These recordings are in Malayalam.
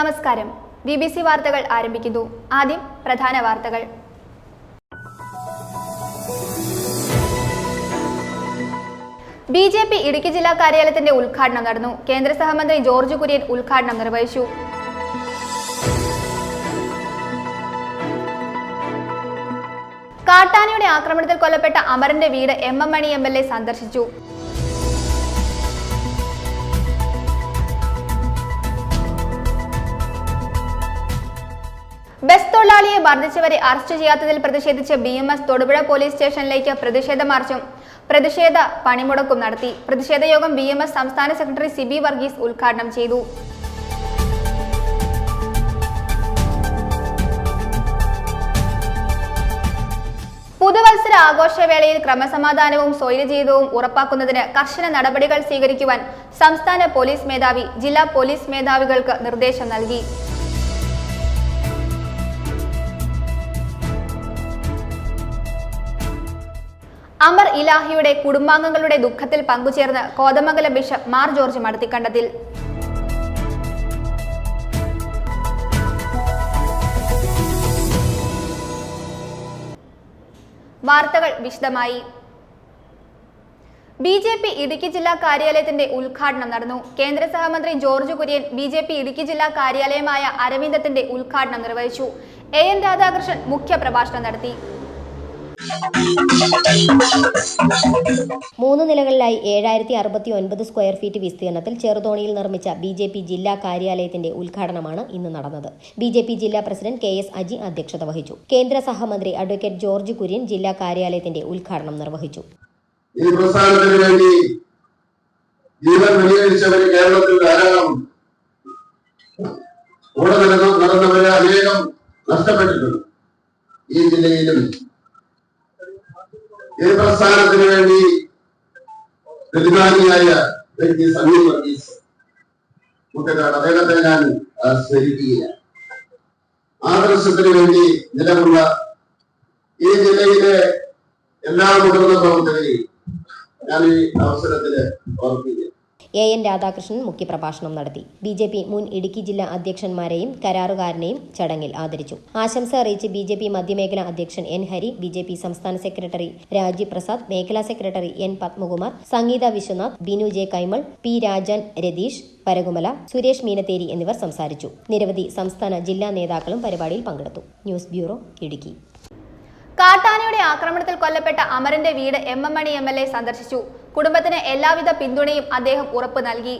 നമസ്കാരം. BBC വാർത്തകൾ ആരംഭിക്കുന്നു. ആദ്യം പ്രധാന വാർത്തകൾ. BJP ഇടുക്കി ജില്ലാ കാര്യാലയത്തിന്റെ ഉദ്ഘാടനം നടന്നു. കേന്ദ്ര സഹമന്ത്രി ജോർജ് കുര്യൻ ഉദ്ഘാടനം നിർവഹിച്ചു. കാട്ടാനയുടെ ആക്രമണത്തിൽ കൊല്ലപ്പെട്ട അമറിന്റെ വീട് MM മണി MLA സന്ദർശിച്ചു. ബസ് തൊഴിലാളിയെ മർദ്ദിച്ചവരെ അറസ്റ്റ് ചെയ്യാത്തതിൽ പ്രതിഷേധിച്ച് BMS തൊടുപുഴ പോലീസ് സ്റ്റേഷനിലേക്ക് പ്രതിഷേധ മാർച്ചും പ്രതിഷേധ പണിമുടക്കും നടത്തി. പ്രതിഷേധ യോഗം BMS സംസ്ഥാന സെക്രട്ടറി സിബി വർഗീസ് ഉദ്ഘാടനം ചെയ്തു. പുതുവത്സര ആഘോഷവേളയിൽ ക്രമസമാധാനവും സ്വൈരജീവിതവും ഉറപ്പാക്കുന്നതിന് കർശന നടപടികൾ സ്വീകരിക്കുവാൻ സംസ്ഥാന പോലീസ് മേധാവി ജില്ലാ പോലീസ് മേധാവികൾക്ക് നിർദ്ദേശം നൽകി. അമർ ഇലാഹിയുടെ കുടുംബാംഗങ്ങളുടെ ദുഃഖത്തിൽ പങ്കുചേർന്ന് കോതമംഗലം ബിഷപ്പ് മാർ ജോർജ് മടത്തിക്കണ്ടത്തിൽ. വാർത്തകൾ വിശദമായി. BJP ഇടുക്കി ജില്ലാ കാര്യാലയത്തിന്റെ ഉദ്ഘാടനം നടന്നു. കേന്ദ്ര സഹമന്ത്രി ജോർജ് കുര്യൻ BJP ഇടുക്കി ജില്ലാ കാര്യാലയമായ അരവിന്ദത്തിന്റെ ഉദ്ഘാടനം നിർവഹിച്ചു. AN രാധാകൃഷ്ണൻ മുഖ്യപ്രഭാഷണം നടത്തി. 3 നിലകളിലായി 7069 സ്ക്വയർ ഫീറ്റ് വിസ്തീർണത്തിൽ ചെറുതോണിയിൽ നിർമ്മിച്ച BJP ജില്ലാ കാര്യാലയത്തിന്റെ ഉദ്ഘാടനമാണ് ഇന്ന് നടന്നത്. BJP ജില്ലാ പ്രസിഡന്റ് KS അജി അധ്യക്ഷത വഹിച്ചു. കേന്ദ്ര സഹമന്ത്രി അഡ്വക്കേറ്റ് ജോർജ് കുര്യൻ ജില്ലാ കാര്യാലയത്തിന്റെ ഉദ്ഘാടനം നിർവഹിച്ചു. ഈ പ്രസ്ഥാനത്തിന് വേണ്ടി ജീവൻ വിനിയോഗിച്ചവര് കേരളത്തിൽ ധാരാളം കൂടെ നടന്നവരെ അനേകം നഷ്ടപ്പെട്ടിട്ടുണ്ട്. ഈ ജില്ലയിലും ഈ പ്രസ്ഥാനത്തിന് വേണ്ടി പ്രതിഭാനിയായ വ്യക്തി സമീർ വർഗീസ് മുട്ടക്കാട്, അദ്ദേഹത്തെ ഞാൻ സ്മരിക്കുകയാണ്. ആദർശത്തിന് വേണ്ടി നിലകൊണ്ട ഈ ജില്ലയിലെ എല്ലാ മുതിർന്ന പ്രവർത്തകരെയും ഞാൻ ഈ അവസരത്തില് ഓർക്കുകയാണ്. AN രാധാകൃഷ്ണൻ മുഖ്യപ്രഭാഷണം നടത്തി. BJP മുൻ ഇടുക്കി ജില്ലാ അധ്യക്ഷന്മാരെയും കരാറുകാരനെയും ചടങ്ങിൽ ആദരിച്ചു. ആശംസ അറിയിച്ച് BJP മധ്യമേഖലാ അധ്യക്ഷൻ N ഹരി, BJP സംസ്ഥാന സെക്രട്ടറി രാജീവ് പ്രസാദ്, മേഖലാ സെക്രട്ടറി N പത്മകുമാർ, സംഗീത വിശ്വനാഥ്, ബിനു ജെ കൈമൾ, P രാജൻ, രതീഷ് പരകുമല, സുരേഷ് മീനത്തേരി എന്നിവർ സംസാരിച്ചു. നിരവധി സംസ്ഥാന ജില്ലാ നേതാക്കളും പരിപാടിയിൽ പങ്കെടുത്തു. News bureau, Idukki. കാട്ടാനയുടെ ആക്രമണത്തിൽ കൊല്ലപ്പെട്ട അമറിന്റെ വീട് MM മണി MLA സന്ദർശിച്ചു. കുടുംബത്തിന് എല്ലാവിധ പിന്തുണയും അദ്ദേഹം ഉറപ്പു നൽകി.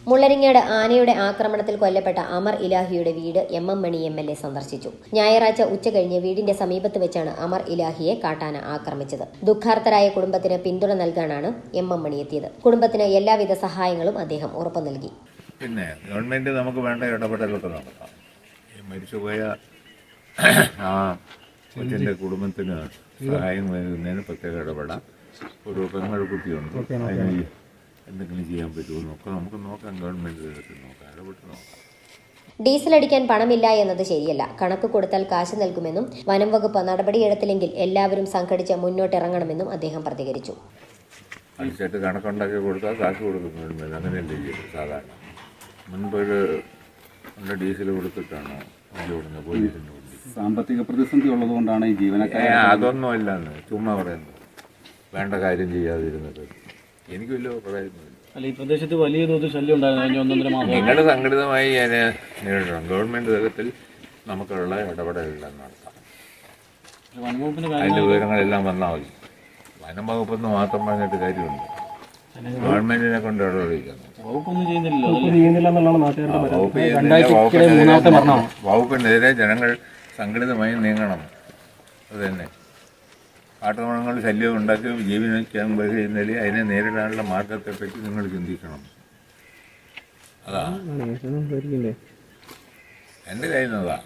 മുള്ളരിങ്ങാട് ആനയുടെ ആക്രമണത്തിൽ കൊല്ലപ്പെട്ട അമർ ഇലാഹിയുടെ വീട് MM മണി MLA സന്ദർശിച്ചു. ഞായറാഴ്ച ഉച്ചകഴിഞ്ഞ് വീടിന്റെ സമീപത്ത് വെച്ചാണ് അമർ ഇലാഹിയെ കാട്ടാന ആക്രമിച്ചത്. ദുഃഖാർത്തരായ കുടുംബത്തിന് പിന്തുണ നൽകാനാണ് MM മണി എത്തിയത്. കുടുംബത്തിന് എല്ലാവിധ സഹായങ്ങളും അദ്ദേഹം ഉറപ്പു നൽകി. പിന്നെ ഗവൺമെന്റ് നമുക്ക് വേണ്ട ഇടപെടലൊക്കെ നടത്താം. മരിച്ചുപോയ കൊച്ചിൻ്റെ കുടുംബത്തിന് സഹായം നൽകുന്നതിന് പ്രത്യേക ഇടപെടാം. ഒരു പെങ്ങൾക്കുട്ടിയുണ്ട്, അതിന് എന്തെങ്കിലും ചെയ്യാൻ പറ്റുമോ നോക്കാം. നമുക്ക് നോക്കാം, ഗവൺമെന്റ് തലത്തിൽ നോക്കാം, ഇടപെട്ട് നോക്കാം. ഡീസൽ അടിക്കാൻ പണമില്ല എന്നത് ശരിയല്ല. കണക്ക് കൊടുത്താൽ കാശ് നൽകുമെന്നും വനം വകുപ്പ് നടപടിയെടുത്തില്ലെങ്കിൽ എല്ലാവരും സംഘടിച്ച് മുന്നോട്ടിറങ്ങണമെന്നും അദ്ദേഹം പ്രതികരിച്ചു. അടിച്ചിട്ട് കണക്കുണ്ടാക്കി കൊടുത്താൽ കാശ് കൊടുക്കും ഗവൺമെന്റ്, അങ്ങനെയല്ലേ ചെയ്യും സാധാരണ. മുൻപൊരു ഡീസൽ കൊടുത്തിട്ടാണ് ഓടുന്നത് പോലീസിന്. സാമ്പത്തിക പ്രതിസന്ധി ഉള്ളതുകൊണ്ടാണ് ഈ ജീവനക്കാരെ. അതൊന്നും ഇല്ലെന്ന് ചുമ്മാ പറയുന്നത്, വേണ്ട കാര്യം ചെയ്യാതിരുന്നത്. എനിക്ക് വലിയ പറയുന്നില്ല. അല്ല, ഈ പ്രദേശത്ത് വലിയ തോതിൽ ശല്യം ഉണ്ടായിരുന്നു. നിങ്ങൾ സംഘടിതമായി അതിനെ നേരിടണം. ഗവൺമെന്റ് തലത്തിൽ നമുക്കുള്ള ഇടപെടലെല്ലാം നടത്താം. അതിന്റെ വിവരങ്ങളെല്ലാം വന്നാൽ മതി. വനം വകുപ്പെന്ന് മാത്രം പറഞ്ഞിട്ട് കാര്യമുണ്ട്. ഗവൺമെന്റിനെ കൊണ്ട് ഇടപെടിക്കുന്നു. വകുപ്പിനെതിരെ ജനങ്ങൾ സംഘടിതമായി നീങ്ങണം. അത് തന്നെ കാട്ടുമൃഗങ്ങൾ ശല്യം ഉണ്ടാക്കി ജീവിക്കാൻ കഴിയുന്നതിൽ അതിനെ നേരിടാനുള്ള മാർഗത്തെപ്പറ്റി നിങ്ങൾ ചിന്തിക്കണം. അതാണ് എൻ്റെ കയ്യിൽ നിന്നതാ.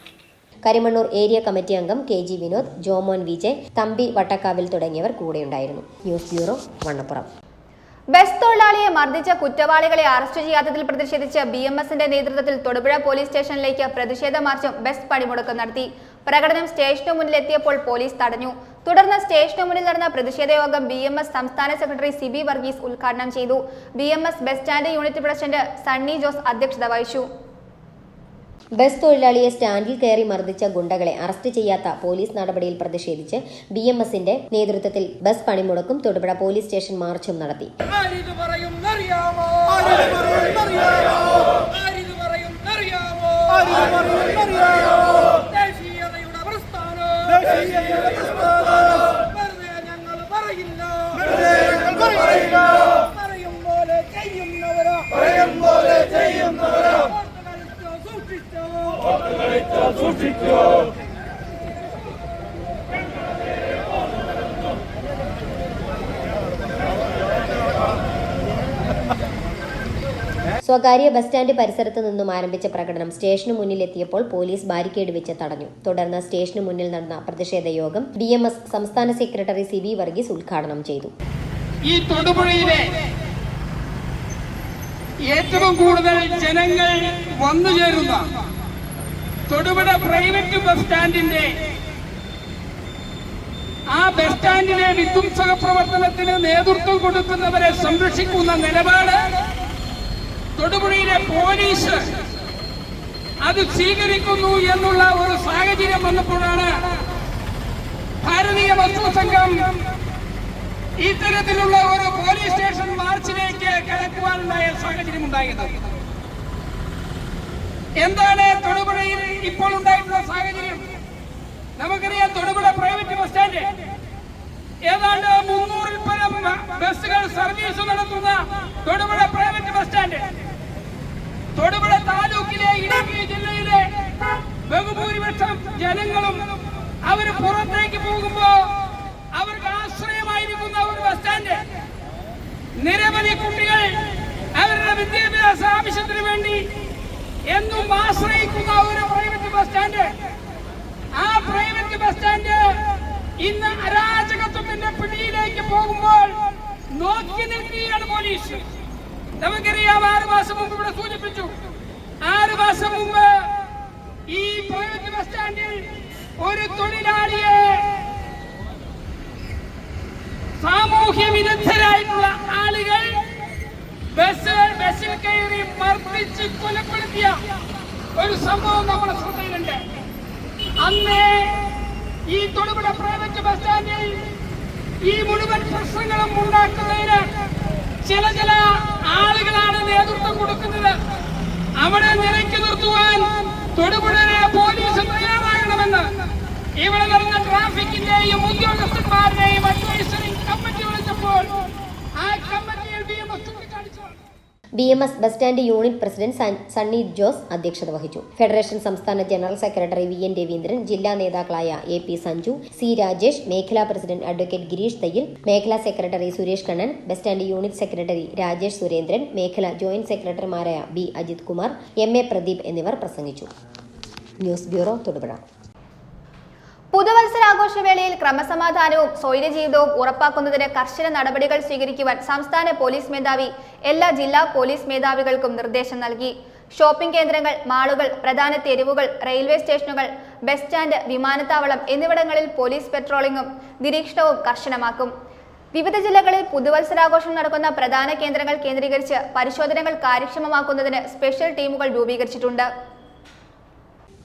കരിമണ്ണൂർ ഏരിയ കമ്മിറ്റി അംഗം KG വിനോദ്, ജോമോൻ വിജയ്, തമ്പി വട്ടക്കാവിൽ തുടങ്ങിയവർ കൂടെയുണ്ടായിരുന്നു. News bureau, Vannappuram. ബസ് തൊഴിലാളിയെ മർദ്ദിച്ച കുറ്റവാളികളെ അറസ്റ്റ് ചെയ്യാത്തതിൽ പ്രതിഷേധിച്ച് BMSന്റെ നേതൃത്വത്തിൽ തൊടുപുഴ പോലീസ് സ്റ്റേഷനിലേക്ക് പ്രതിഷേധ മാർച്ചും ബസ് പണിമുടക്കും നടത്തി. പ്രകടനം സ്റ്റേഷനു മുന്നിലെത്തിയപ്പോൾ പോലീസ് തടഞ്ഞു. തുടർന്ന് സ്റ്റേഷനു മുന്നിൽ നടന്ന പ്രതിഷേധ യോഗം BMS സംസ്ഥാന സെക്രട്ടറി സിബി വർഗീസ് ഉദ്ഘാടനം ചെയ്തു. BMS bus stand unit president Sunny Jose അധ്യക്ഷത വഹിച്ചു. ബസ് തൊഴിലാളിയെ സ്റ്റാൻഡിൽ കയറി മർദ്ദിച്ച ഗുണ്ടകളെ അറസ്റ്റ് ചെയ്യാത്ത പോലീസ് നടപടിയിൽ പ്രതിഷേധിച്ച് BMSന്റെ നേതൃത്വത്തിൽ ബസ് പണിമുടക്കും തൊടുപുഴ പോലീസ് സ്റ്റേഷൻ മാർച്ചും നടത്തി. സ്വകാര്യ ബസ് സ്റ്റാൻഡ് പരിസരത്ത് നിന്നും ആരംഭിച്ച പ്രകടനം സ്റ്റേഷന് മുന്നിലെത്തിയപ്പോൾ പോലീസ് ബാരിക്കേഡ് വെച്ച് തടഞ്ഞു. തുടർന്ന് സ്റ്റേഷന് മുന്നിൽ നടന്ന പ്രതിഷേധ യോഗം BMS സംസ്ഥാന സെക്രട്ടറി CB വർഗീസ് ഉദ്ഘാടനം ചെയ്തു. ഈ തൊടുപുഴയിലെ ഏറ്റവും കൂടുതൽ ജനങ്ങൾ വന്നുചേരുന്ന തൊടുപുഴ പ്രൈവറ്റ് ബസ് സ്റ്റാൻഡിന്റെ ആ ബസ് സ്റ്റാൻഡിലെ വിധ്വംസക പ്രവർത്തനത്തിന് നേതൃത്വം കൊടുക്കുന്നവരെ സംരക്ഷിക്കുന്ന നിലപാട് തൊടുപുഴയിലെ പോലീസ് അത് സ്വീകരിക്കുന്നു എന്നുള്ള ഒരു സാഹചര്യം വന്നപ്പോഴാണ് ഭാരതീയ വസ്തു സംഘം ഇത്തരത്തിലുള്ള ഒരു പോലീസ് സ്റ്റേഷൻ മാർച്ചിലേക്ക് കടക്കുവാനുണ്ടായ സാഹചര്യം ഉണ്ടായത്. എന്താണ് തൊടുപുഴയിൽ ഇപ്പോൾ ഉണ്ടായിട്ടുള്ള സാഹചര്യം? നമുക്കറിയാം, തൊടുപുഴ പ്രൈവറ്റ് ബസ് സ്റ്റാൻഡ് ഏതാണ്ട് 300-ൽ പരം ബസ്സുകൾ സർവീസ് നടത്തുന്ന Thodupuzha private bus stand Thodupuzha താലൂക്കിലെ ഇടുക്കി ജില്ലയിലെ ബഹുഭൂരിപക്ഷം ജനങ്ങളും അവർ പുറത്തേക്ക് പോകുമ്പോ അവർക്ക് ആശ്രയമായിരിക്കുന്ന ഒരു ബസ് സ്റ്റാൻഡ്. നിരവധി കുട്ടികൾ അവരുടെ വിദ്യാഭ്യാസ ആവശ്യത്തിന് വേണ്ടി എന്നും ആശ്രയിക്കുന്ന ഒരു പ്രൈവറ്റ് ബസ് സ്റ്റാൻഡ്. ആ പ്രൈവറ്റ് ബസ് സ്റ്റാൻഡ് ഇന്ന് അരാജകത്വത്തിന്റെ പിടിയിലേക്ക് പോകുമ്പോൾ നോക്കി നിൽക്കുകയാണ് പോലീസ്. നമുക്കറിയാം, 6 മാസം മുമ്പ് ഇവിടെ സൂചിപ്പിച്ചു, 6 മാസം മുമ്പ് ഈ പ്രൈവറ്റ് ബസ് സ്റ്റാൻഡിൽ ഒരു തൊഴിലാളിയെ സാമൂഹ്യ വിരുദ്ധരായിട്ടുള്ള ആളുകൾ ബസ്സിൽ കയറി മർദ്ദിച്ച് കൊലപ്പെടുത്തിയ ഒരു സംഭവം നമ്മുടെ ശ്രദ്ധയിലുണ്ട്. അന്ന് ഈ തൊടുപുഴ പ്രൈവറ്റ് ബസ് സ്റ്റാൻഡിൽ ഈ മുഴുവൻ പ്രശ്നങ്ങളും ഉണ്ടാക്കുന്നതിന് ചില ആളുകളാണ് നേതൃത്വം കൊടുക്കുന്നത്. അവിടെ നിലയ്ക്ക് നിർത്തുവാൻ തൊടുപുഴയിലെ പോലീസ് തയ്യാറാകണമെന്ന് ഇവിടെ നടന്ന ട്രാഫിക്കിന്റെയും ഉദ്യോഗസ്ഥന്മാരുടെയും അഡ്വൈസറി കമ്മിറ്റി വിളിച്ചപ്പോൾ ആ കമ്മിറ്റിയിൽ BMS bus stand unit president Sunny Jose അധ്യക്ഷത വഹിച്ചു. ഫെഡറേഷൻ സംസ്ഥാന ജനറൽ സെക്രട്ടറി VN രവീന്ദ്രൻ, ജില്ലാ നേതാക്കളായ AP സഞ്ജു, C രാജേഷ്, മേഖലാ പ്രസിഡന്റ് അഡ്വക്കേറ്റ് ഗിരീഷ് തയ്യിൽ, മേഖലാ secretary Suresh Kannan, bus stand unit secretary Rajesh Surendran, മേഖലാ ജോയിന്റ് സെക്രട്ടറിമാരായ B അജിത് കുമാർ, MA പ്രദീപ് എന്നിവർ പ്രസംഗിച്ചു. News bureau, Thodupuzha. പുതുവത്സരാഘോഷവേളയിൽ ക്രമസമാധാനവും സ്വൈര്യജീവിതവും ഉറപ്പാക്കുന്നതിന് കർശന നടപടികൾ സ്വീകരിക്കുവാൻ സംസ്ഥാന പോലീസ് മേധാവി എല്ലാ ജില്ലാ പോലീസ് മേധാവികൾക്കും നിർദ്ദേശം നൽകി. ഷോപ്പിംഗ് കേന്ദ്രങ്ങൾ, മാളുകൾ, പ്രധാന തെരുവുകൾ, റെയിൽവേ സ്റ്റേഷനുകൾ, ബസ് സ്റ്റാൻഡ്, വിമാനത്താവളം എന്നിവിടങ്ങളിൽ പോലീസ് പെട്രോളിംഗും നിരീക്ഷണവും കർശനമാക്കും. വിവിധ ജില്ലകളിൽ പുതുവത്സരാഘോഷം നടക്കുന്ന പ്രധാന കേന്ദ്രങ്ങൾ കേന്ദ്രീകരിച്ച് പരിശോധനകൾ കാര്യക്ഷമമാക്കുന്നതിന് സ്പെഷ്യൽ ടീമുകൾ രൂപീകരിച്ചിട്ടുണ്ട്.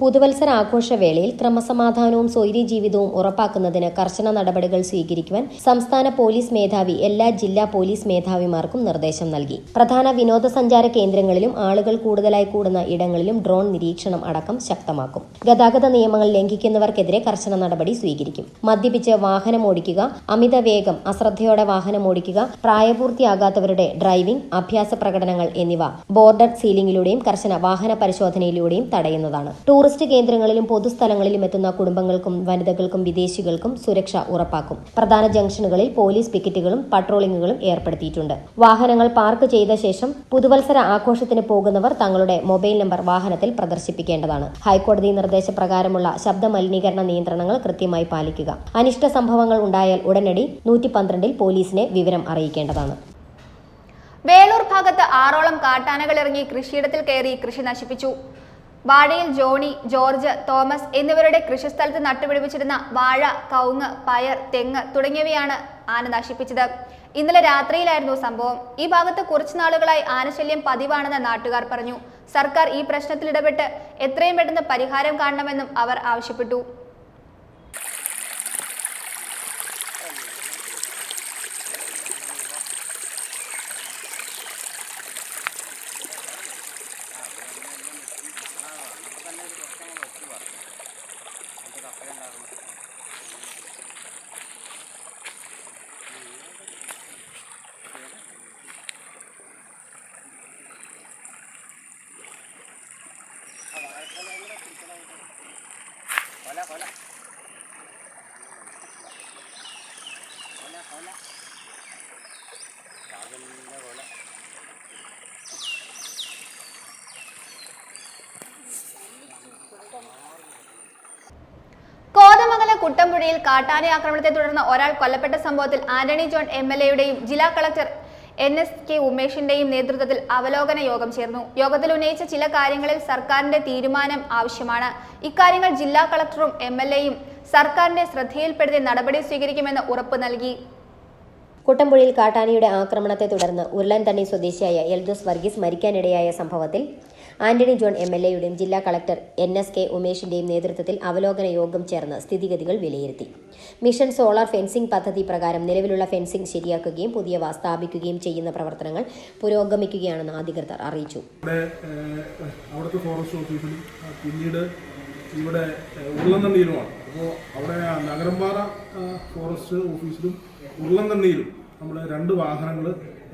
പുതുവത്സര ആഘോഷവേളയിൽ ക്രമസമാധാനവും സ്വൈര്യജീവിതവും ഉറപ്പാക്കുന്നതിന് കർശന നടപടികൾ സ്വീകരിക്കുവാൻ സംസ്ഥാന പോലീസ് മേധാവി എല്ലാ ജില്ലാ പോലീസ് മേധാവിമാർക്കും നിർദ്ദേശം നൽകി. പ്രധാന വിനോദസഞ്ചാര കേന്ദ്രങ്ങളിലും ആളുകൾ കൂടുതലായി കൂടുന്ന ഇടങ്ങളിലും ഡ്രോൺ നിരീക്ഷണം അടക്കം ശക്തമാക്കും. ഗതാഗത നിയമങ്ങൾ ലംഘിക്കുന്നവർക്കെതിരെ കർശന നടപടി സ്വീകരിക്കും. മദ്യപിച്ച് വാഹനമോടിക്കുക, അമിത വേഗം, അശ്രദ്ധയോടെ വാഹനമോടിക്കുക, പ്രായപൂർത്തിയാകാത്തവരുടെ ഡ്രൈവിംഗ്, അഭ്യാസ പ്രകടനങ്ങൾ എന്നിവ ബോർഡർ സീലിംഗിലൂടെയും കർശന വാഹന പരിശോധനയിലൂടെയും തടയുന്നതാണ്. ടൂറിസ്റ്റ് കേന്ദ്രങ്ങളിലും പൊതുസ്ഥലങ്ങളിലും എത്തുന്ന കുടുംബങ്ങൾക്കും വനിതകൾക്കും വിദേശികൾക്കും സുരക്ഷ ഉറപ്പാക്കും. പ്രധാന ജംഗ്ഷനുകളിൽ പോലീസ് പിക്കറ്റുകളും പട്രോളിംഗുകളും ഏർപ്പെടുത്തിയിട്ടുണ്ട്. വാഹനങ്ങൾ പാർക്ക് ചെയ്ത ശേഷം പുതുവത്സര ആഘോഷത്തിന് പോകുന്നവർ തങ്ങളുടെ മൊബൈൽ നമ്പർ വാഹനത്തിൽ പ്രദർശിപ്പിക്കേണ്ടതാണ്. ഹൈക്കോടതി നിർദ്ദേശപ്രകാരമുള്ള ശബ്ദ മലിനീകരണ നിയന്ത്രണങ്ങൾ കൃത്യമായി പാലിക്കുക. അനിഷ്ട സംഭവങ്ങൾ ഉണ്ടായാൽ ഉടനടി 112-ൽ പോലീസിനെ വിവരം അറിയിക്കേണ്ടതാണ്. വേളൂർ ഭാഗത്ത് 6ഓളം കാട്ടാനകൾ ഇറങ്ങി കൃഷിയിടത്തിൽ കയറി കൃഷി നശിപ്പിച്ചു. വാഴയിൽ ജോണി, ജോർജ്, തോമസ് എന്നിവരുടെ കൃഷിസ്ഥലത്ത് നട്ടുപിടിപ്പിച്ചിരുന്ന വാഴ, കവുങ്ങ്, പയർ, തെങ്ങ് തുടങ്ങിയവയാണ് ആന നശിപ്പിച്ചത്. ഇന്നലെ രാത്രിയിലായിരുന്നു സംഭവം. ഈ ഭാഗത്ത് കുറച്ചു നാളുകളായി ആനശല്യം പതിവാണെന്ന് നാട്ടുകാർ പറഞ്ഞു. സർക്കാർ ഈ പ്രശ്നത്തിൽ ഇടപെട്ട് എത്രയും പെട്ടെന്ന് പരിഹാരം കാണണമെന്നും അവർ ആവശ്യപ്പെട്ടു. കോതമംഗലം കുട്ടമ്പുഴയിൽ കാട്ടാന ആക്രമണത്തെ തുടർന്ന് ഒരാൾ കൊല്ലപ്പെട്ട സംഭവത്തിൽ ആന്റണി ജോൺ MLA-യുടെയും ജില്ലാ കളക്ടർ NSK ഉമേഷിന്റെയും നേതൃത്വത്തിൽ അവലോകന യോഗം ചേർന്നു. യോഗത്തിൽ ഉന്നയിച്ച ചില കാര്യങ്ങളിൽ സർക്കാരിന്റെ തീരുമാനം ആവശ്യമാണ്. ഇക്കാര്യങ്ങൾ ജില്ലാ കളക്ടറും MLA-യും സർക്കാരിന്റെ ശ്രദ്ധയിൽപ്പെടുത്തി നടപടി സ്വീകരിക്കുമെന്ന് ഉറപ്പ് നൽകി. കുട്ടമ്പുഴയിൽ കാട്ടാനയുടെ ആക്രമണത്തെ തുടർന്ന് ഉരുളൻതണ്ണി സ്വദേശിയായ എൽദോസ് വർഗീസ് മരിക്കാനിടയായ സംഭവത്തിൽ ആന്റണി ജോൺ MLA-യുടെയും ജില്ലാ കളക്ടർ NSK ഉമേഷിന്റെയും നേതൃത്വത്തിൽ അവലോകന യോഗം ചേർന്ന് സ്ഥിതിഗതികൾ വിലയിരുത്തി. മിഷൻ സോളാർ ഫെൻസിംഗ് പദ്ധതി പ്രകാരം നിലവിലുള്ള ഫെൻസിംഗ് ശരിയാക്കുകയും പുതിയവ സ്ഥാപിക്കുകയും ചെയ്യുന്ന പ്രവർത്തനങ്ങൾ പുരോഗമിക്കുകയാണെന്ന് അധികൃതർ അറിയിച്ചു. അവിടുത്തെ ഫോറസ്റ്റ് ഓഫീസിലും പിന്നീട് ഇവിടെ ഉരുളൻതണ്ണിയിലുമാണ്. അപ്പോൾ അവിടെ നഗരംപാറ ഫോറസ്റ്റ് ഓഫീസിലും ഉരുളൻതണ്ണിയിലും നമ്മൾ 2 വാഹനങ്ങൾ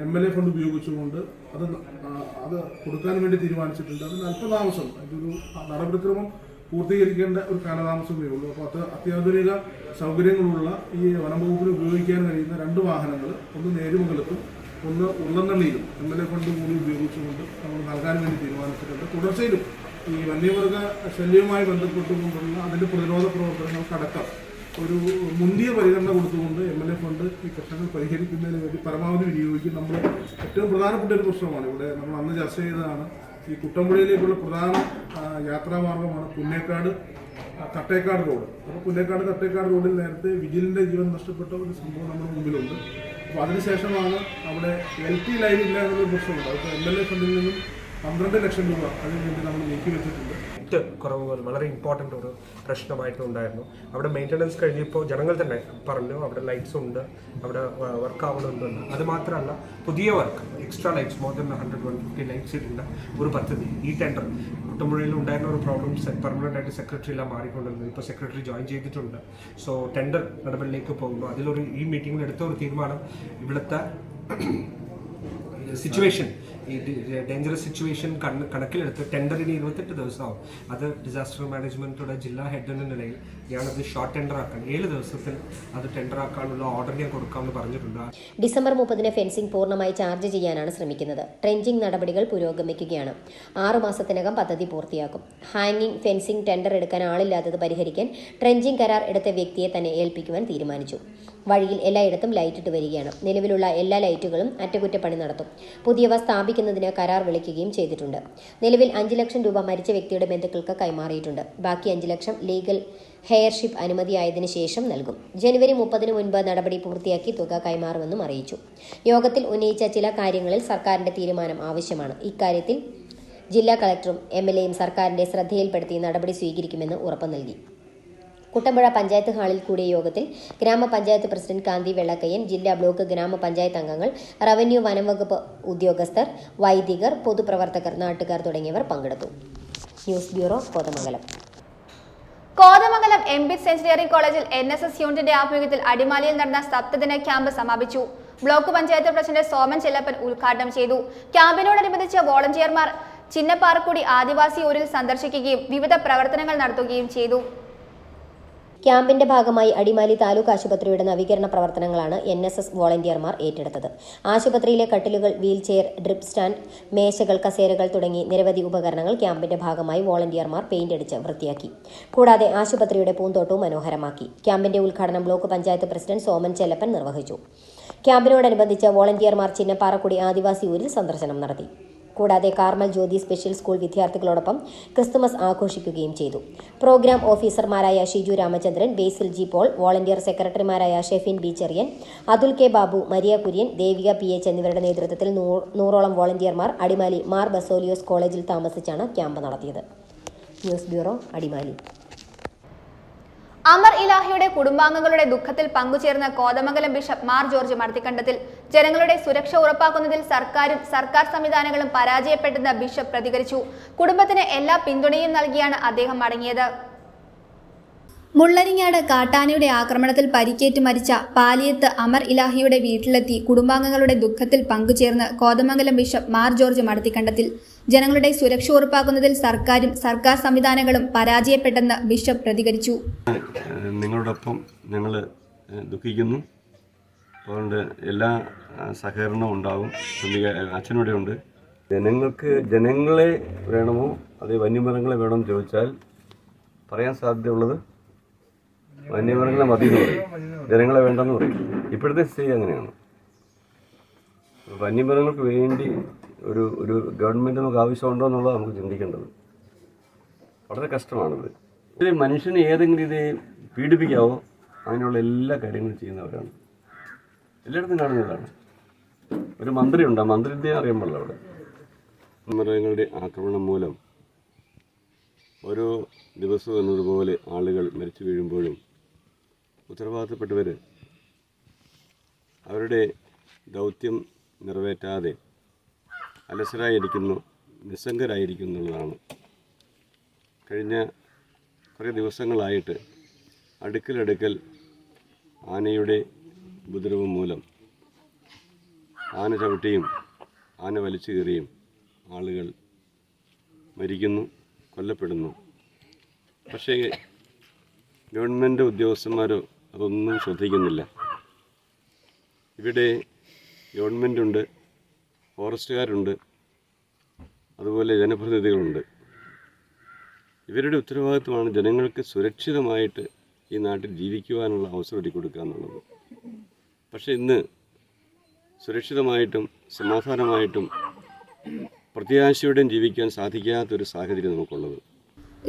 MLA ഫണ്ട് ഉപയോഗിച്ചുകൊണ്ട് അത് കൊടുക്കാൻ വേണ്ടി തീരുമാനിച്ചിട്ടുണ്ട്. അതിന് അല്പതാമസം, അതിൻ്റെ ഒരു നടപടിക്രമം പൂർത്തീകരിക്കേണ്ട ഒരു കാലതാമസമേ ഉള്ളൂ. അപ്പോൾ അത്യാധുനിക സൗകര്യങ്ങളുള്ള ഈ വനംവകുപ്പിന് ഉപയോഗിക്കാൻ കഴിയുന്ന 2 വാഹനങ്ങൾ, ഒന്ന് നേരുമംഗലത്തും ഒന്ന് ഉരുളൻതണ്ണിയിലും MLA ഫണ്ട് കൂടി ഉപയോഗിച്ചുകൊണ്ട് നമ്മൾ നൽകാൻ വേണ്ടി തീരുമാനിച്ചിട്ടുണ്ട്. തുടർച്ചയിലും ഈ വന്യമൃഗ ശല്യവുമായി ബന്ധപ്പെട്ടുകൊണ്ടുള്ള അതിൻ്റെ പ്രതിരോധ പ്രവർത്തനങ്ങൾക്കടക്കം ഒരു മുന്തിയ പരിഗണന കൊടുത്തുകൊണ്ട് MLA ഫണ്ട് ഈ പ്രശ്നങ്ങൾ പരിഹരിക്കുന്നതിന് വേണ്ടി പരമാവധി വിനിയോഗിക്കും. നമ്മൾ ഏറ്റവും പ്രധാനപ്പെട്ട ഒരു പ്രശ്നമാണ് ഇവിടെ നമ്മൾ അന്ന് ചർച്ച ചെയ്തതാണ്. ഈ കുട്ടമ്പുഴയിലേക്കുള്ള പ്രധാന യാത്രാമാർഗമാണ് പുന്നേക്കാട് തട്ടേക്കാട് റോഡ്. അപ്പോൾ പുന്നേക്കാട് തട്ടേക്കാട് റോഡിൽ നേരത്തെ വിജിലിൻ്റെ ജീവൻ നഷ്ടപ്പെട്ട ഒരു സംഭവം നമ്മുടെ മുമ്പിലുണ്ട്. അപ്പോൾ അതിനുശേഷമാണ് അവിടെ LT ലൈൻ ഇല്ല എന്നുള്ളൊരു പ്രശ്നമുണ്ട്. അപ്പോൾ MLA ഫണ്ടിൽ നിന്നും 12 ലക്ഷം രൂപ അതിനുവേണ്ടി നമ്മൾ നീക്കിവെച്ചിട്ടുണ്ട്. കുറവുകൾ വളരെ ഇമ്പോർട്ടൻ്റ് ഒരു പ്രശ്നമായിട്ടുണ്ടായിരുന്നു. അവിടെ മെയിൻ്റനൻസ് കഴിഞ്ഞപ്പോൾ ജനങ്ങൾ തന്നെ പറഞ്ഞു അവിടെ ലൈറ്റ്സ് ഉണ്ട്, അവിടെ വർക്ക് ആവുന്നുണ്ടെന്ന്. അത് മാത്രമല്ല പുതിയ work extra lights more than 150 lights ഇട്ടുണ്ട് ഒരു പദ്ധതി. ഈ ടെൻഡർ കുട്ടമ്പുഴയിൽ ഉണ്ടായിരുന്ന ഒരു പ്രോബ്ലം പെർമനൻ്റ് ആയിട്ട് സെക്രട്ടറിയെല്ലാം മാറിക്കൊണ്ടിരുന്നു. ഇപ്പോൾ സെക്രട്ടറി ജോയിൻ ചെയ്തിട്ടുണ്ട്. സോ ടെൻഡർ നടപടിയിലേക്ക് പോകുന്നു. അതിലൊരു ഈ മീറ്റിങ്ങിൽ എടുത്ത ഒരു തീരുമാനം ഇവിടുത്തെ സിറ്റുവേഷൻ, ഈ ഡേഞ്ചറസ് സിറ്റുവേഷൻ കണക്കിലെടുത്ത് ടെൻഡറിന് 28 ദിവസമാവും. അത് ഡിസാസ്റ്റർ മാനേജ്മെൻറ്റോടെ ജില്ലാ ഹെഡ് എന്ന നിലയിൽ ഞാനത് ഷോർട്ട് ടെൻഡർ ആക്കാൻ 7 ദിവസത്തിൽ അത് ടെൻഡർ ആക്കാനുള്ള ഓർഡർ ഞാൻ കൊടുക്കാമെന്ന് പറഞ്ഞിട്ടുണ്ട്. ഡിസംബർ 30 ഫെൻസിംഗ് പൂർണ്ണമായി ചാർജ് ചെയ്യാനാണ് ശ്രമിക്കുന്നത്. ട്രെഞ്ചിങ് നടപടികൾ പുരോഗമിക്കുകയാണ്. 6 മാസത്തിനകം പദ്ധതി പൂർത്തിയാക്കും. ഹാങ്ങിങ് ഫെൻസിംഗ് ടെൻഡർ എടുക്കാൻ ആളില്ലാത്തത് പരിഹരിക്കാൻ ട്രെഞ്ചിങ് കരാർ എടുത്ത വ്യക്തിയെ തന്നെ ഏൽപ്പിക്കുവാൻ തീരുമാനിച്ചു. വഴിയിൽ എല്ലായിടത്തും ലൈറ്റിട്ട് വരികയാണ്. നിലവിലുള്ള എല്ലാ ലൈറ്റുകളും അറ്റകുറ്റപ്പണി നടത്തും. പുതിയവ സ്ഥാപിക്കുന്നതിന് കരാർ വിളിക്കുകയും ചെയ്തിട്ടുണ്ട്. നിലവിൽ 5 ലക്ഷം രൂപ മരിച്ച വ്യക്തിയുടെ ബന്ധുക്കൾക്ക് കൈമാറിയിട്ടുണ്ട്. ബാക്കി 5 ലക്ഷം ലീഗൽ ഹെയർഷിപ്പ് അനുമതിയായതിനു ശേഷം നൽകും. ജനുവരി 30 മുൻപ് നടപടി പൂർത്തിയാക്കി തുക കൈമാറുമെന്നും അറിയിച്ചു. യോഗത്തിൽ ഉന്നയിച്ച ചില കാര്യങ്ങളിൽ സർക്കാരിന്റെ തീരുമാനം ആവശ്യമാണ്. ഇക്കാര്യത്തിൽ ജില്ലാ കളക്ടറും MLA-യും സർക്കാരിന്റെ ശ്രദ്ധയിൽപ്പെടുത്തി നടപടി സ്വീകരിക്കുമെന്ന് ഉറപ്പു നൽകി. കുട്ടമ്പുഴ പഞ്ചായത്ത് ഹാളിൽ കൂടിയ യോഗത്തിൽ ഗ്രാമപഞ്ചായത്ത് പ്രസിഡന്റ് കാന്തി വെള്ളക്കയ്യൻ, ജില്ലാ ബ്ലോക്ക് ഗ്രാമപഞ്ചായത്ത് അംഗങ്ങൾ, റവന്യൂ വനംവകുപ്പ് ഉദ്യോഗസ്ഥർ, വൈദികർ, പൊതുപ്രവർത്തകർ, നാട്ടുകാർ തുടങ്ങിയവർ പങ്കെടുത്തു. News bureau, Kothamangalam. Kothamangalam MBITS engineering കോളേജിൽ NSS യൂണിറ്റിന്റെ ആഭിമുഖ്യത്തിൽ അടിമാലിയിൽ നടന്ന സപ്തദിന ക്യാമ്പ് സമാപിച്ചു. ബ്ലോക്ക് പഞ്ചായത്ത് പ്രസിഡന്റ് സോമൻ ചെല്ലപ്പൻ ഉദ്ഘാടനം ചെയ്തു. ക്യാമ്പിനോടനുബന്ധിച്ച് വോളണ്ടിയർമാർ ചിന്നപ്പാറക്കുടി ആദിവാസി ഊരിൽ സന്ദർശിക്കുകയും വിവിധ പ്രവർത്തനങ്ങൾ നടത്തുകയും ചെയ്തു. ക്യാമ്പിന്റെ ഭാഗമായി അടിമാലി താലൂക്ക് ആശുപത്രിയുടെ നവീകരണ പ്രവർത്തനങ്ങളാണ് NSS വോളണ്ടിയർമാർ ഏറ്റെടുത്തത്. ആശുപത്രിയിലെ കട്ടിലുകൾ, വീൽചെയർ, ഡ്രിപ്പ് സ്റ്റാൻഡ്, മേശകൾ, കസേരകൾ തുടങ്ങി നിരവധി ഉപകരണങ്ങൾ ക്യാമ്പിന്റെ ഭാഗമായി വോളണ്ടിയർമാർ പെയിന്റ് അടിച്ച് വൃത്തിയാക്കി. കൂടാതെ ആശുപത്രിയുടെ പൂന്തോട്ടവും മനോഹരമാക്കി. ക്യാമ്പിന്റെ ഉദ്ഘാടനം ബ്ലോക്ക് പഞ്ചായത്ത് പ്രസിഡന്റ് സോമൻ ചെല്ലപ്പൻ നിർവഹിച്ചു. ക്യാമ്പിനോടനുബന്ധിച്ച് വോളണ്ടിയർമാർ ചിന്നപ്പാറക്കുടി ആദിവാസി ഊരിൽ സന്ദർശനം നടത്തി. കൂടാതെ കാർമൽ ജ്യോതി സ്പെഷ്യൽ സ്കൂൾ വിദ്യാർത്ഥികളോടൊപ്പം ക്രിസ്തുമസ് ആഘോഷിക്കുകയും ചെയ്തു. പ്രോഗ്രാം ഓഫീസർമാരായ Shiju Ramachandran, Basil G Paul, volunteer സെക്രട്ടറിമാരായ Shefin B Cherian, Athul K Babu, Maria Kurian, Devika PH എന്നിവരുടെ നേതൃത്വത്തിൽ 100ഓളം വോളണ്ടിയർമാർ അടിമാലി മാർ ബസോലിയോസ് കോളേജിൽ താമസിച്ചാണ് ക്യാമ്പ് നടത്തിയത്. News bureau, Adimali. അമർ ഇലാഹിയുടെ കുടുംബാംഗങ്ങളുടെ ദുഃഖത്തിൽ പങ്കുചേർന്ന കോതമംഗലം ബിഷപ്പ് മാർ ജോർജ് മർത്തിക്കണ്ടത്തിൽ ജനങ്ങളുടെ സുരക്ഷ ഉറപ്പാക്കുന്നതിൽ സർക്കാരും സർക്കാർ സംവിധാനങ്ങളും പരാജയപ്പെട്ടെന്ന് ബിഷപ്പ് പ്രതികരിച്ചു. കുടുംബത്തിന് എല്ലാ പിന്തുണയും നൽകിയാണ് അദ്ദേഹം മടങ്ങിയത്. മുള്ളരിങ്ങാട് കാട്ടാനയുടെ ആക്രമണത്തിൽ പരിക്കേറ്റ് മരിച്ച പാലിയത്ത് അമർ ഇലാഹിയുടെ വീട്ടിലെത്തി കുടുംബാംഗങ്ങളുടെ ദുഃഖത്തിൽ പങ്കുചേർന്ന് കോതമംഗലം ബിഷപ്പ് മാർ ജോർജ് മടത്തിക്കണ്ടത്തിൽ ജനങ്ങളുടെ സുരക്ഷ ഉറപ്പാക്കുന്നതിൽ സർക്കാരും സർക്കാർ സംവിധാനങ്ങളും പരാജയപ്പെട്ടെന്ന് ബിഷപ്പ് പ്രതികരിച്ചു. നിങ്ങളോടൊപ്പം ഞങ്ങൾ ദുഃഖിക്കുന്നു. അതുകൊണ്ട് എല്ലാ സഹകരണവും ഉണ്ടാകും. അച്ഛനോടെ ഉണ്ട്. ജനങ്ങളെ വേണമോ അതേ വന്യമൃഗങ്ങളെ വേണമെന്ന് ചോദിച്ചാൽ പറയാൻ സാധ്യതയുള്ളത് വന്യമൃഗങ്ങളെ മതി എന്ന് പറയും, ജനങ്ങളെ വേണ്ടെന്ന് പറയും. ഇപ്പോഴത്തെ സ്ഥിതി അങ്ങനെയാണ്. വന്യമൃഗങ്ങൾക്ക് വേണ്ടി ഒരു ഗവൺമെൻറ് നമുക്ക് ആവശ്യമുണ്ടോ എന്നുള്ളത് നമുക്ക് ചിന്തിക്കേണ്ടത്. വളരെ കഷ്ടമാണിത്. ഇത് മനുഷ്യനെ ഏതെങ്കിലും രീതിയിൽ പീഡിപ്പിക്കാവോ അങ്ങനെയുള്ള എല്ലാ കാര്യങ്ങളും ചെയ്യുന്നവരാണ്. എല്ലായിടത്തും കാണുന്നതാണ്. ഒരു മന്ത്രിയുണ്ട്, ആ മന്ത്രിയെ അറിയാൻ പാടില്ല. അവിടെ മൃഗങ്ങളുടെ ആക്രമണം മൂലം ഓരോ ദിവസവും എന്നതുപോലെ ആളുകൾ മരിച്ചു വീഴുമ്പോഴും ഉത്തരവാദിത്തപ്പെട്ടവർ അവരുടെ ദൗത്യം നിറവേറ്റാതെ അലസരായിരിക്കുന്നു, നിസ്സംഗരായിരിക്കുന്നു എന്നുള്ളതാണ്. കഴിഞ്ഞ കുറേ ദിവസങ്ങളായിട്ട് അടുക്കൽ ആനയുടെ ഉപദ്രവം മൂലം ആന ചവിട്ടിയും ആന വലിച്ചു കയറിയും ആളുകൾ മരിക്കുന്നു, കൊല്ലപ്പെടുന്നു. പക്ഷേ ഗവൺമെൻറ് ഉദ്യോഗസ്ഥന്മാരോ അതൊന്നും ശ്രദ്ധിക്കുന്നില്ല. ഇവിടെ ഗവൺമെൻറ്റുണ്ട്, ഫോറസ്റ്റുകാരുണ്ട്, അതുപോലെ ജനപ്രതിനിധികളുണ്ട്. ഇവരുടെ ഉത്തരവാദിത്വമാണ് ജനങ്ങൾക്ക് സുരക്ഷിതമായിട്ട് ഈ നാട്ടിൽ ജീവിക്കുവാനുള്ള അവസരം ഒരുക്കി കൊടുക്കുക എന്നുള്ളത്. പക്ഷേ ഇന്ന് സുരക്ഷിതമായിട്ടും സമാധാനമായിട്ടും പ്രത്യാശയോടെയും ജീവിക്കാൻ സാധിക്കാത്തൊരു സാഹചര്യം നമുക്കുള്ളത്.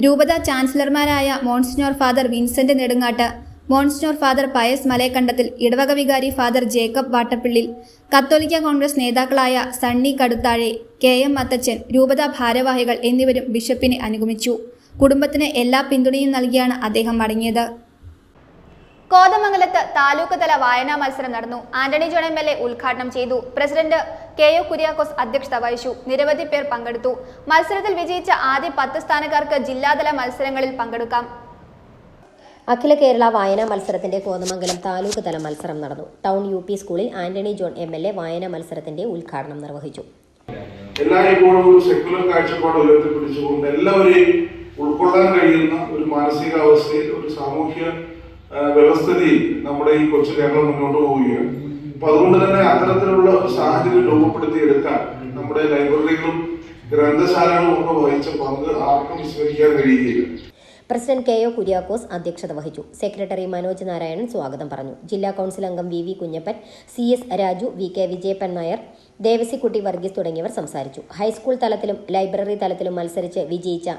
രൂപത ചാൻസലർമാരായ monsignor father Vincent Nedungatt, monsignor father Pius Malayakkandathil, ഇടവക വികാരി ഫാദർ ജേക്കബ് വാട്ടപ്പിള്ളിൽ, കത്തോലിക്ക കോൺഗ്രസ് നേതാക്കളായ സണ്ണി കടുത്താഴെ, KM മത്തച്ചൻ, രൂപത ഭാരവാഹികൾ എന്നിവരും ബിഷപ്പിനെ അനുഗമിച്ചു. കുടുംബത്തിന് എല്ലാ പിന്തുണയും നൽകിയാണ് അദ്ദേഹം മടങ്ങിയത്. കോതമംഗലത്ത് താലൂക്ക് തല വായനാ മത്സരം നടന്നു. ആന്റണി ജോൺ MLA ഉദ്ഘാടനം ചെയ്തു. പ്രസിഡന്റ് KO കുര്യാക്കോസ് അധ്യക്ഷത വഹിച്ചു. നിരവധി പേർ പങ്കെടുത്തു. മത്സരത്തിൽ വിജയിച്ച ആദ്യ 10 സ്ഥാനക്കാർക്ക് ജില്ലാതല മത്സരങ്ങളിൽ പങ്കെടുക്കാം. അഖില കേരള വായനാ മത്സരത്തിന്റെ കോതമംഗലം താലൂക്ക് തല മത്സരം നടന്നു. ടൗൺ UP സ്കൂളിൽ ആന്റണി ജോൺ MLA വായനാ മത്സരത്തിന്റെ ഉദ്ഘാടനം നിർവഹിച്ചു. എല്ലായ്പ്പോഴും ഒരു സെക്യുലർ കാഴ്ചപ്പാട് ഉയർത്തിപ്പിടിച്ചുകൊണ്ട് എല്ലാവരെയും ഉൾക്കൊള്ളാൻ കഴിയുന്ന ഒരു മാനസികാവസ്ഥയിൽ ഒരു സാമൂഹ്യ വ്യവസ്ഥിതിയിൽ നമ്മുടെ ഈ കൊച്ചു കേരളം മുന്നോട്ട് പോവുകയാണ്. അപ്പൊ അതുകൊണ്ട് തന്നെ അത്തരത്തിലുള്ള ഒരു സാഹചര്യം രൂപപ്പെടുത്തിയെടുക്കാൻ നമ്മുടെ ലൈബ്രറികളും ഗ്രന്ഥശാലകളും ഒക്കെ വഹിച്ച പങ്ക് ആർക്കും വിസ്മരിക്കാൻ കഴിയുകയില്ല. പ്രസിഡന്റ് KO കുര്യാക്കോസ് അധ്യക്ഷത വഹിച്ചു. സെക്രട്ടറി മനോജ് നാരായണൻ സ്വാഗതം പറഞ്ഞു. ജില്ലാ കൗൺസിൽ അംഗം VV Kunjappan, CS Raju, VK Vijayappan Nair, Devasikutty Varghese തുടങ്ങിയവർ സംസാരിച്ചു. ഹൈസ്കൂൾ തലത്തിലും ലൈബ്രറി തലത്തിലും മത്സരിച്ച് വിജയിച്ച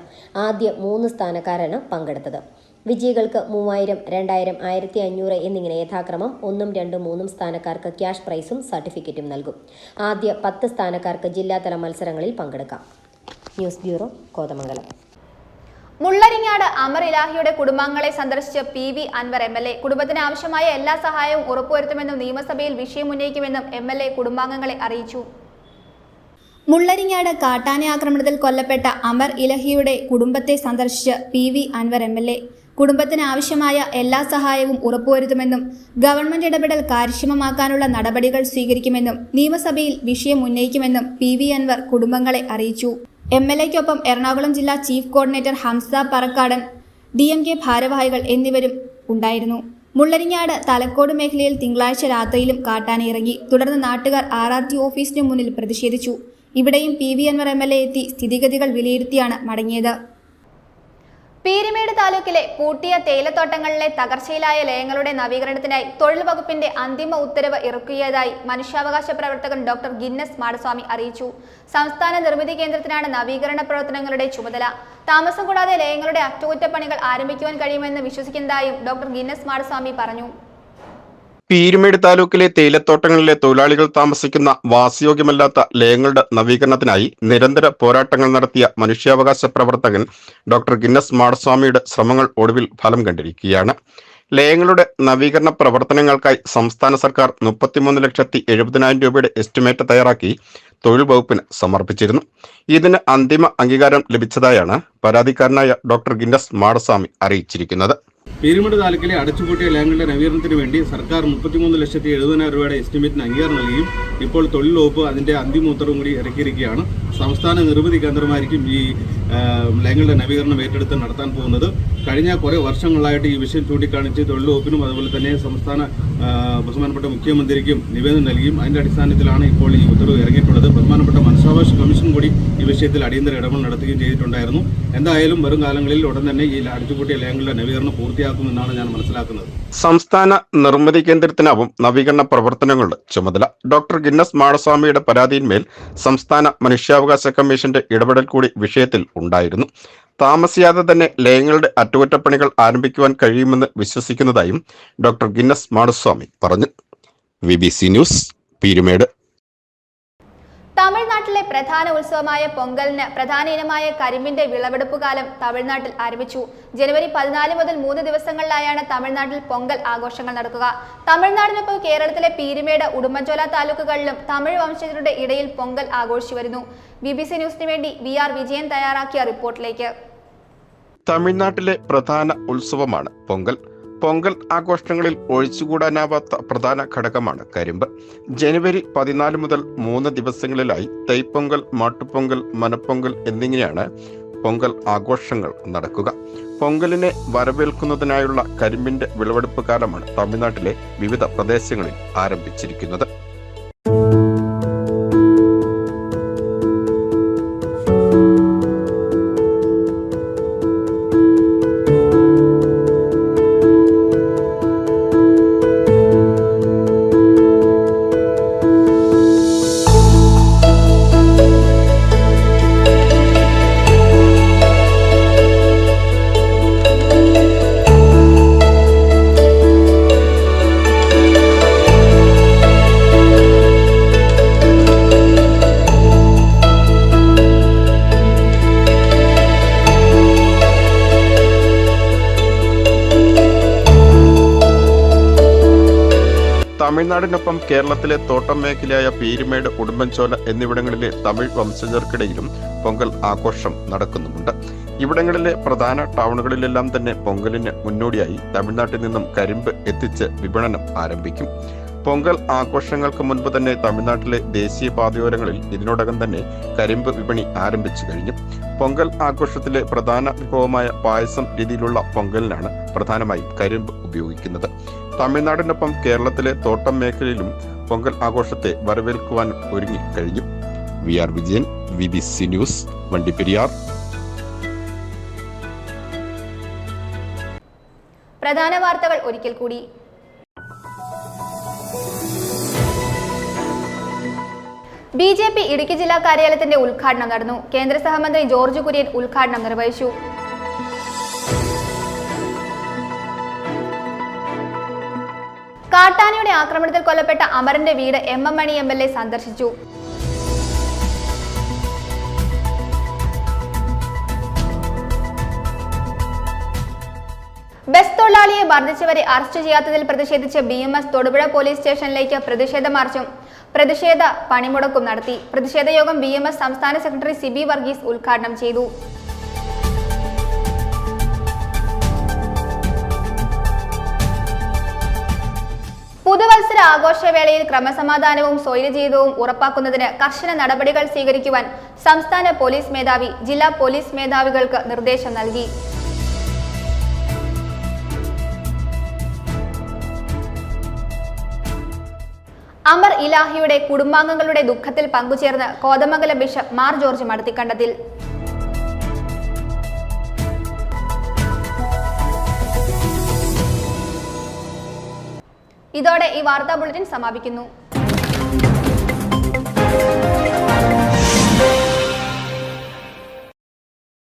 ആദ്യ 3 സ്ഥാനക്കാരാണ് പങ്കെടുത്തത്. വിജയികൾക്ക് 3000, 2000, 1500 എന്നിങ്ങനെ യഥാക്രമം 1, 2, 3 സ്ഥാനക്കാർക്ക് ക്യാഷ് പ്രൈസും സർട്ടിഫിക്കറ്റും നൽകും. ആദ്യ 10 സ്ഥാനക്കാർക്ക് ജില്ലാതല മത്സരങ്ങളിൽ പങ്കെടുക്കാം. News bureau, Kothamangalam. മുള്ളരിങ്ങാട് അമർ ഇലാഹിയുടെ കുടുംബാംഗങ്ങളെ സന്ദർശിച്ച PV അൻവർ MLA കുടുംബത്തിന് ആവശ്യമായ എല്ലാ സഹായവും ഉറപ്പുവരുത്തുമെന്നും നിയമസഭയിൽ വിഷയം ഉന്നയിക്കുമെന്നും MLA കുടുംബാംഗങ്ങളെ അറിയിച്ചു. മുള്ളരിങ്ങാട് കാട്ടാന ആക്രമണത്തിൽ കൊല്ലപ്പെട്ട അമർ ഇലഹിയുടെ കുടുംബത്തെ സന്ദർശിച്ച PV അൻവർ MLA കുടുംബത്തിന് ആവശ്യമായ എല്ലാ സഹായവും ഉറപ്പുവരുത്തുമെന്നും ഗവൺമെന്റ് ഇടപെടൽ കാര്യക്ഷമമാക്കാനുള്ള നടപടികൾ സ്വീകരിക്കുമെന്നും നിയമസഭയിൽ വിഷയം ഉന്നയിക്കുമെന്നും PV അൻവർ കുടുംബങ്ങളെ അറിയിച്ചു. MLAക്കൊപ്പം എറണാകുളം ജില്ലാ chief coordinator Hamza Parakkadan, DMK ഭാരവാഹികൾ എന്നിവരും ഉണ്ടായിരുന്നു. മുള്ളരിങ്ങാട് തലക്കോട് മേഖലയിൽ തിങ്കളാഴ്ച രാത്രിയിലും കാട്ടാന ഇറങ്ങി. തുടർന്ന് നാട്ടുകാർ RRT ഓഫീസിന് മുന്നിൽ പ്രതിഷേധിച്ചു. ഇവിടെയും PV അൻവർ MLA എത്തി സ്ഥിതിഗതികൾ വിലയിരുത്തിയാണ് മടങ്ങിയത്. പീരുമേട് താലൂക്കിലെ പൂട്ടിയ തേയിലത്തോട്ടങ്ങളിലെ തകർച്ചയിലായ ലയങ്ങളുടെ നവീകരണത്തിനായി തൊഴിൽ വകുപ്പിന്റെ അന്തിമ ഉത്തരവ് ഇറക്കിയതായി മനുഷ്യാവകാശ പ്രവർത്തകൻ ഡോക്ടർ ഗിന്നസ് മാടസ്വാമി അറിയിച്ചു. സംസ്ഥാന നിർമ്മിതി കേന്ദ്രത്തിനാണ് നവീകരണ പ്രവർത്തനങ്ങളുടെ ചുമതല. താമസം കൂടാതെ ലയങ്ങളുടെ അറ്റകുറ്റപ്പണികൾ ആരംഭിക്കുവാൻ കഴിയുമെന്ന് വിശ്വസിക്കുന്നതായും ഡോക്ടർ ഗിന്നസ് മാടസ്വാമി പറഞ്ഞു. പീരുമേട് താലൂക്കിലെ തേയിലത്തോട്ടങ്ങളിലെ തൊഴിലാളികൾ താമസിക്കുന്ന വാസയോഗ്യമല്ലാത്ത ലയങ്ങളുടെ നവീകരണത്തിനായി നിരന്തര പോരാട്ടങ്ങൾ നടത്തിയ മനുഷ്യാവകാശ പ്രവർത്തകൻ ഡോക്ടർ ഗിന്നസ് മാടസ്വാമിയുടെ ശ്രമങ്ങൾ ഒടുവിൽ ഫലം കണ്ടിരിക്കുകയാണ്. ലയങ്ങളുടെ നവീകരണ പ്രവർത്തനങ്ങൾക്കായി സംസ്ഥാന സർക്കാർ 33,70,000 രൂപയുടെ എസ്റ്റിമേറ്റ് തയ്യാറാക്കി തൊഴിൽ വകുപ്പിന് സമർപ്പിച്ചിരുന്നു. ഇതിന് അന്തിമ അംഗീകാരം ലഭിച്ചതായാണ് പരാതിക്കാരനായ ഡോക്ടർ ഗിന്നസ് മാടസ്വാമി അറിയിച്ചിരിക്കുന്നത്. പീരുമേട് താലൂക്കിലെ അടച്ചുപൂട്ടിയ ലയങ്ങളുടെ നവീകരണത്തിന് വേണ്ടി സർക്കാർ 33,70,000 രൂപയുടെ എസ്റ്റിമേറ്റിന് അംഗീകാരം നൽകുകയും ഇപ്പോൾ തൊഴിൽ വകുപ്പ് അതിന്റെ അന്തിമ ഉത്തരവും കൂടി ഇറക്കിയിരിക്കുകയാണ്. സംസ്ഥാന നിർമ്മിതി കേന്ദ്രമായിരിക്കും ഈ ലയങ്ങളുടെ നവീകരണം ഏറ്റെടുത്ത് നടത്താൻ പോകുന്നത്. കഴിഞ്ഞ കുറേ വർഷങ്ങളായിട്ട് ഈ വിഷയം ചൂണ്ടിക്കാണിച്ച് തൊഴിൽ വകുപ്പിനും അതുപോലെ തന്നെ സംസ്ഥാന ബഹുമാനപ്പെട്ട മുഖ്യമന്ത്രിക്കും നിവേദനം നൽകിയും അതിന്റെ അടിസ്ഥാനത്തിലാണ് ഇപ്പോൾ ഈ ഉത്തരവ് ഇറങ്ങിയിട്ടുള്ളത്. ബഹുമാനപ്പെട്ട മനുഷ്യാവകാശ കമ്മീഷൻ കൂടി ഈ വിഷയത്തിൽ അടിയന്തര ഇടപെടൽ നടത്തുകയും ചെയ്തിട്ടുണ്ടായിരുന്നു. എന്തായാലും വരും കാലങ്ങളിൽ ഉടൻ തന്നെ ഈ അടച്ചുപൂട്ടിയ ലയങ്ങളുടെ നവീകരണം പൂർത്തിയാക്കുമെന്നാണ് ഞാൻ മനസ്സിലാക്കുന്നത്. സംസ്ഥാന നിർമ്മിതി കേന്ദ്രത്തിനാവും നവീകരണ പ്രവർത്തനങ്ങളുടെ ചുമതല. ഡോക്ടർ ഗിന്നസ് മാടസ്വാമിയുടെ പരാതിയിന്മേൽ സംസ്ഥാന മനുഷ്യാവകാശ കമ്മീഷന്റെ ഇടപെടൽ കൂടി വിഷയത്തിൽ ഉണ്ടായിരുന്നു. താമസിയാതെ തന്നെ ലയങ്ങളുടെ അറ്റകുറ്റപ്പണികൾ ആരംഭിക്കുവാൻ കഴിയുമെന്ന് വിശ്വസിക്കുന്നതായും ഡോക്ടർ ഗിന്നസ് മാടസ്വാമി പറഞ്ഞു. BBC news, Peermade. തമിഴ്നാട്ടിലെ പ്രധാന ഉത്സവമായ പൊങ്കലിന് പ്രധാന ഇനമായ കരിമ്പിന്റെ വിളവെടുപ്പ് കാലം തമിഴ്നാട്ടിൽ ആരംഭിച്ചു. ജനുവരി 14 മുതൽ 3 ദിവസങ്ങളിലായാണ് തമിഴ്നാട്ടിൽ പൊങ്കൽ ആഘോഷങ്ങൾ നടക്കുക. തമിഴ്നാടിനൊപ്പം കേരളത്തിലെ പീരുമേട്, ഉടുമ്പൻചോല താലൂക്കുകളിലും തമിഴ് വംശജരുടെ ഇടയിൽ പൊങ്കൽ ആഘോഷിച്ചു വരുന്നു. BBC ന്യൂസിന് വേണ്ടി VR വിജയൻ തയ്യാറാക്കിയ റിപ്പോർട്ടിലേക്ക്. തമിഴ്നാട്ടിലെ പ്രധാന ഉത്സവമാണ് പൊങ്കൽ. പൊങ്കൽ ആഘോഷങ്ങളിൽ ഒഴിച്ചുകൂടാനാവാത്ത പ്രധാന ഘടകമാണ് കരിമ്പ്. ജനുവരി 14 മുതൽ 3 ദിവസങ്ങളിലായി തൈപ്പൊങ്കൽ, മാട്ടുപൊങ്കൽ, മനപ്പൊങ്കൽ എന്നിങ്ങനെയാണ് പൊങ്കൽ ആഘോഷങ്ങൾ നടക്കുക. പൊങ്കലിനെ വരവേൽക്കുന്നതിനായുള്ള കരിമ്പിന്റെ വിളവെടുപ്പ് കാലമാണ് തമിഴ്നാട്ടിലെ വിവിധ പ്രദേശങ്ങളിൽ ആരംഭിച്ചിരിക്കുന്നത്. തമിഴ്നാടിനൊപ്പം കേരളത്തിലെ തോട്ടം മേഖലയായ പീരുമേട്, ഉടുമ്പൻചോല എന്നിവിടങ്ങളിലെ തമിഴ് വംശജർക്കിടയിലും പൊങ്കൽ ആഘോഷം നടക്കുന്നുമുണ്ട്. ഇവിടങ്ങളിലെ പ്രധാന ടൗണുകളിലെല്ലാം തന്നെ പൊങ്കലിന് മുന്നോടിയായി തമിഴ്നാട്ടിൽ നിന്നും കരിമ്പ് എത്തിച്ച് വിപണനം ആരംഭിക്കും. പൊങ്കൽ ആഘോഷങ്ങൾക്ക് മുൻപ് തന്നെ തമിഴ്നാട്ടിലെ ദേശീയ പാതയോരങ്ങളിൽ ഇതിനോടകം തന്നെ കരിമ്പ് വിപണി ആരംഭിച്ചു കഴിഞ്ഞു. പൊങ്കൽ ആഘോഷത്തിലെ പ്രധാന വിഭവമായ പായസം രീതിയിലുള്ള പൊങ്കലിനാണ് പ്രധാനമായും കരിമ്പ് ഉപയോഗിക്കുന്നത്. തമിഴ്നാടിനൊപ്പം കേരളത്തിലെ തോട്ടം മേഖലയിലും പൊങ്കൽ ആഘോഷത്തെ വരവേൽക്കുവാൻ ഒരുങ്ങി കഴിഞ്ഞു. VR Vijayan, BBC news, Vandiperiyar. പ്രധാന വാർത്തകൾ ഒരിക്കൽ കൂടി. BJP ഇടുക്കി ജില്ലാ കാര്യാലയത്തിന്റെ ഉദ്ഘാടനം നടന്നു. കേന്ദ്ര സഹമന്ത്രി ജോർജ് കുര്യൻ ഉദ്ഘാടനം നിർവഹിച്ചു. കാട്ടാനയുടെ ആക്രമണത്തിൽ കൊല്ലപ്പെട്ട അമരന്റെ വീട് MM മണി MLA സന്ദർശിച്ചു. ബസ് തൊഴിലാളിയെ മർദ്ദിച്ചവരെ അറസ്റ്റ് ചെയ്യാത്തതിൽ പ്രതിഷേധിച്ച് BMS തൊടുപുഴ പോലീസ് സ്റ്റേഷനിലേക്ക് പ്രതിഷേധ മാർച്ചും പ്രതിഷേധ പണിമുടക്കും നടത്തി. പ്രതിഷേധ യോഗം BMS സംസ്ഥാന സെക്രട്ടറി സിബി വർഗീസ് ഉദ്ഘാടനം ചെയ്തു. പുതുവത്സര ആഘോഷവേളയിൽ ക്രമസമാധാനവും സ്വൈരജീവിതവും ഉറപ്പാക്കുന്നതിന് കർശന നടപടികൾ സ്വീകരിക്കുവാൻ സംസ്ഥാന പോലീസ് മേധാവി ജില്ലാ പോലീസ് മേധാവികൾക്ക് നിർദ്ദേശം നൽകി. അമർ ഇലാഹിയുടെ കുടുംബാംഗങ്ങളുടെ ദുഃഖത്തിൽ പങ്കുചേർന്ന് കോതമംഗലം ബിഷപ്പ് മാർ ജോർജ് മടത്തിക്കണ്ടത്തിൽ. ഇതോടെ ഈ വാർത്താ ബുള്ളറ്റിൻ സമാപിക്കുന്നു.